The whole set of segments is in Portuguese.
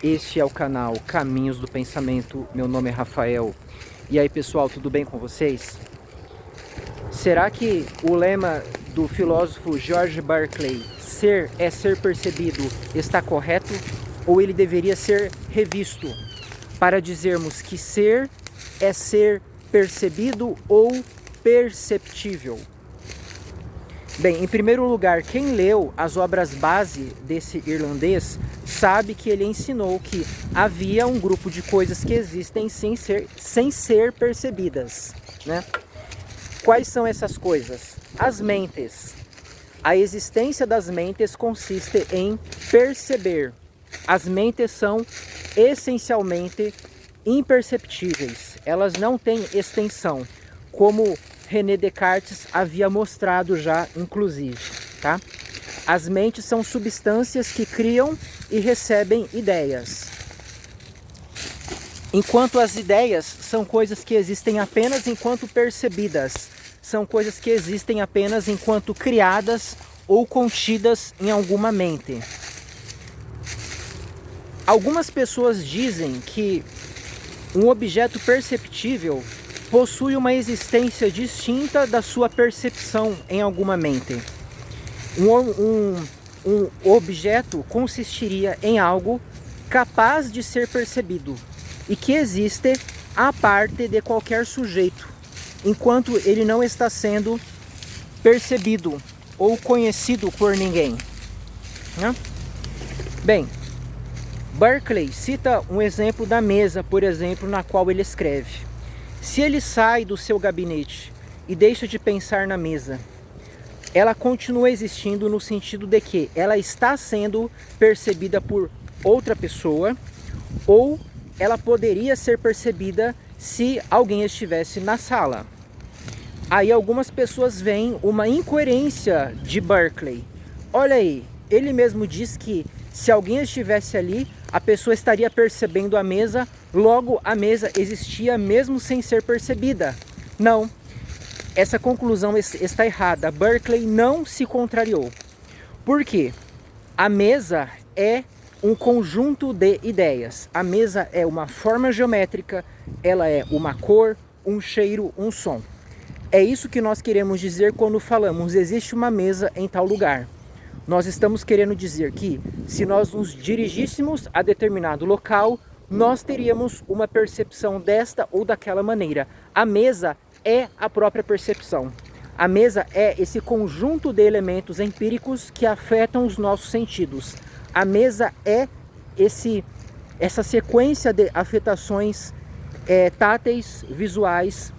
Este é o canal Caminhos do Pensamento. Meu nome é Rafael. E aí, pessoal, tudo bem com vocês? Será que o lema do filósofo George Berkeley, ser é ser percebido, está correto? Ou ele deveria ser revisto para dizermos que ser é ser percebido ou perceptível? Bem, em primeiro lugar, quem leu as obras base desse irlandês sabe que ele ensinou que havia um grupo de coisas que existem sem ser percebidas, né? Quais são essas coisas? As mentes. A existência das mentes consiste em perceber. As mentes são essencialmente imperceptíveis. Elas não têm extensão, como René Descartes havia mostrado já, inclusive, tá? As mentes são substâncias que criam e recebem ideias. Enquanto as ideias são coisas que existem apenas enquanto percebidas, são coisas que existem apenas enquanto criadas ou contidas em alguma mente. Algumas pessoas dizem que um objeto perceptível possui uma existência distinta da sua percepção em alguma mente. Um objeto consistiria em algo capaz de ser percebido e que existe à parte de qualquer sujeito, enquanto ele não está sendo percebido ou conhecido por ninguém, né? Bem, Berkeley cita um exemplo da mesa, por exemplo, na qual ele escreve: se ele sai do seu gabinete e deixa de pensar na mesa, ela continua existindo no sentido de que ela está sendo percebida por outra pessoa, ou ela poderia ser percebida se alguém estivesse na sala. Aí algumas pessoas veem uma incoerência de Berkeley. Olha aí, ele mesmo diz que se alguém estivesse ali, a pessoa estaria percebendo a mesa, logo a mesa existia mesmo sem ser percebida. Não, essa conclusão está errada. Berkeley não se contrariou. Por quê? A mesa é um conjunto de ideias. A mesa é uma forma geométrica, ela é uma cor, um cheiro, um som. É isso que nós queremos dizer quando falamos existe uma mesa em tal lugar. Nós estamos querendo dizer que se nós nos dirigíssemos a determinado local, nós teríamos uma percepção desta ou daquela maneira. A mesa é a própria percepção. A mesa é esse conjunto de elementos empíricos que afetam os nossos sentidos. A mesa é essa sequência de afetações táteis, visuais,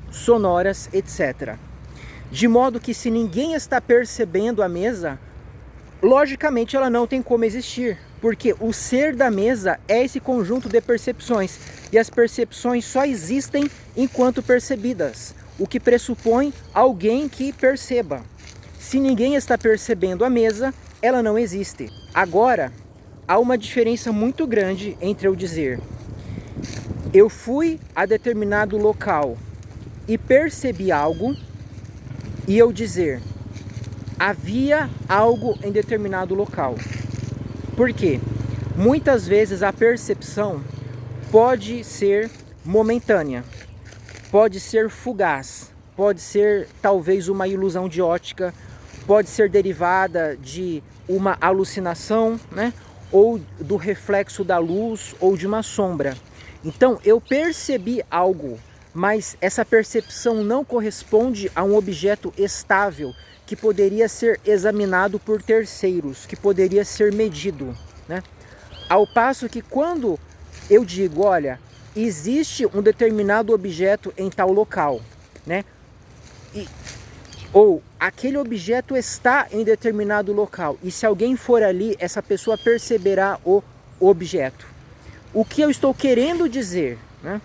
sonoras, etc. De modo que se ninguém está percebendo a mesa, logicamente ela não tem como existir, porque o ser da mesa é esse conjunto de percepções, e as percepções só existem enquanto percebidas, o que pressupõe alguém que perceba. Se ninguém está percebendo a mesa, ela não existe. Agora, há uma diferença muito grande entre eu dizer eu fui a determinado local e percebi algo, e eu dizer havia algo em determinado local. Por quê? Muitas vezes a percepção pode ser momentânea, pode ser fugaz, pode ser talvez uma ilusão de ótica, pode ser derivada de uma alucinação, né? Ou do reflexo da luz ou de uma sombra. Então eu percebi algo, mas essa percepção não corresponde a um objeto estável que poderia ser examinado por terceiros, que poderia ser medido, né? Ao passo que quando eu digo, olha, existe um determinado objeto em tal local, né? Ou aquele objeto está em determinado local, e se alguém for ali, essa pessoa perceberá o objeto. O que eu estou querendo dizer, né?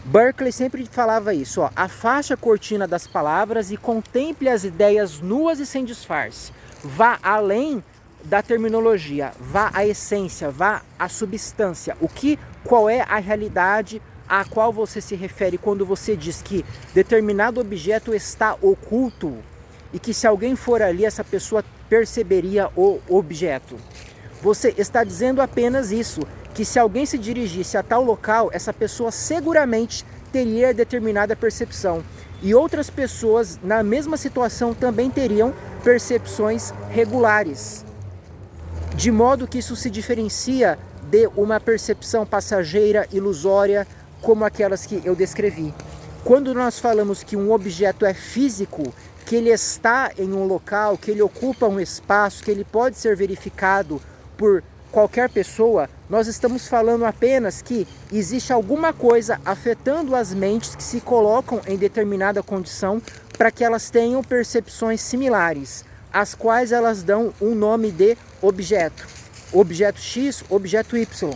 Berkeley sempre falava isso, ó, afaste a cortina das palavras e contemple as ideias nuas e sem disfarce. Vá além da terminologia, vá à essência, vá à substância. Qual é a realidade a qual você se refere quando você diz que determinado objeto está oculto e que se alguém for ali, essa pessoa perceberia o objeto? Você está dizendo apenas isso, que se alguém se dirigisse a tal local, essa pessoa seguramente teria determinada percepção. E outras pessoas na mesma situação também teriam percepções regulares. De modo que isso se diferencia de uma percepção passageira, ilusória, como aquelas que eu descrevi. Quando nós falamos que um objeto é físico, que ele está em um local, que ele ocupa um espaço, que ele pode ser verificado por qualquer pessoa, nós estamos falando apenas que existe alguma coisa afetando as mentes que se colocam em determinada condição para que elas tenham percepções similares, as quais elas dão um nome de objeto. Objeto X, objeto Y.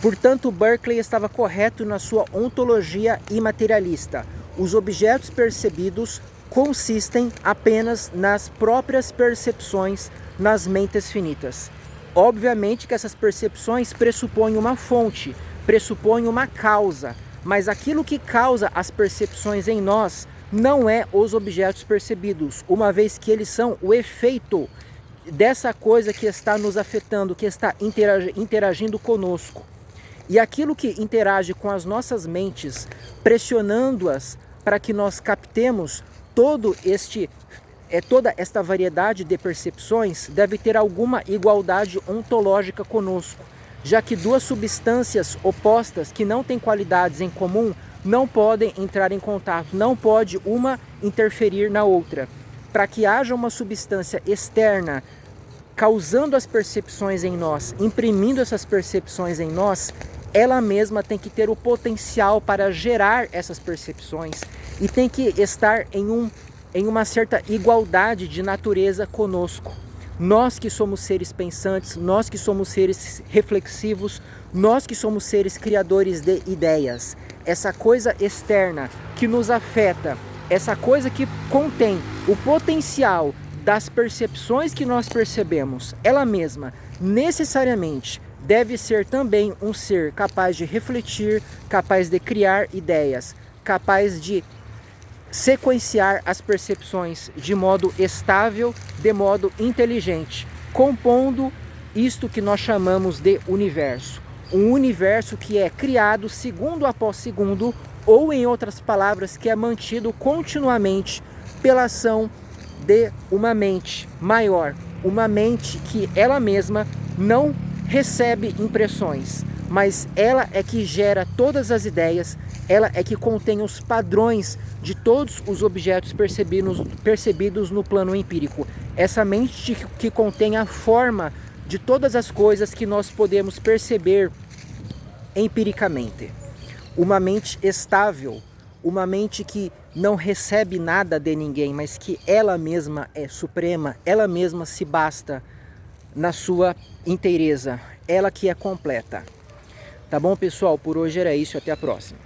Portanto, Berkeley estava correto na sua ontologia imaterialista. Os objetos percebidos consistem apenas nas próprias percepções nas mentes finitas. Obviamente que essas percepções pressupõem uma fonte, pressupõem uma causa, mas aquilo que causa as percepções em nós não é os objetos percebidos, uma vez que eles são o efeito dessa coisa que está nos afetando, que está interagindo conosco. E aquilo que interage com as nossas mentes, pressionando-as para que nós captemos toda esta variedade de percepções, deve ter alguma igualdade ontológica conosco, já que duas substâncias opostas que não têm qualidades em comum não podem entrar em contato, não pode uma interferir na outra. Para que haja uma substância externa causando as percepções em nós, imprimindo essas percepções em nós, ela mesma tem que ter o potencial para gerar essas percepções e tem que estar em uma certa igualdade de natureza conosco. Nós que somos seres pensantes, nós que somos seres reflexivos, nós que somos seres criadores de ideias. Essa coisa externa que nos afeta, essa coisa que contém o potencial das percepções que nós percebemos, ela mesma necessariamente deve ser também um ser capaz de refletir, capaz de criar ideias, capaz de sequenciar as percepções de modo estável, de modo inteligente, compondo isto que nós chamamos de universo. Um universo que é criado segundo após segundo, ou em outras palavras, que é mantido continuamente pela ação de uma mente maior, uma mente que ela mesma não recebe impressões, mas ela é que gera todas as ideias, ela é que contém os padrões de todos os objetos percebidos no plano empírico. Essa mente que contém a forma de todas as coisas que nós podemos perceber empiricamente. Uma mente estável, uma mente que não recebe nada de ninguém, mas que ela mesma é suprema, ela mesma se basta na sua inteireza, ela que é completa. Tá bom, pessoal? Por hoje era isso, até a próxima.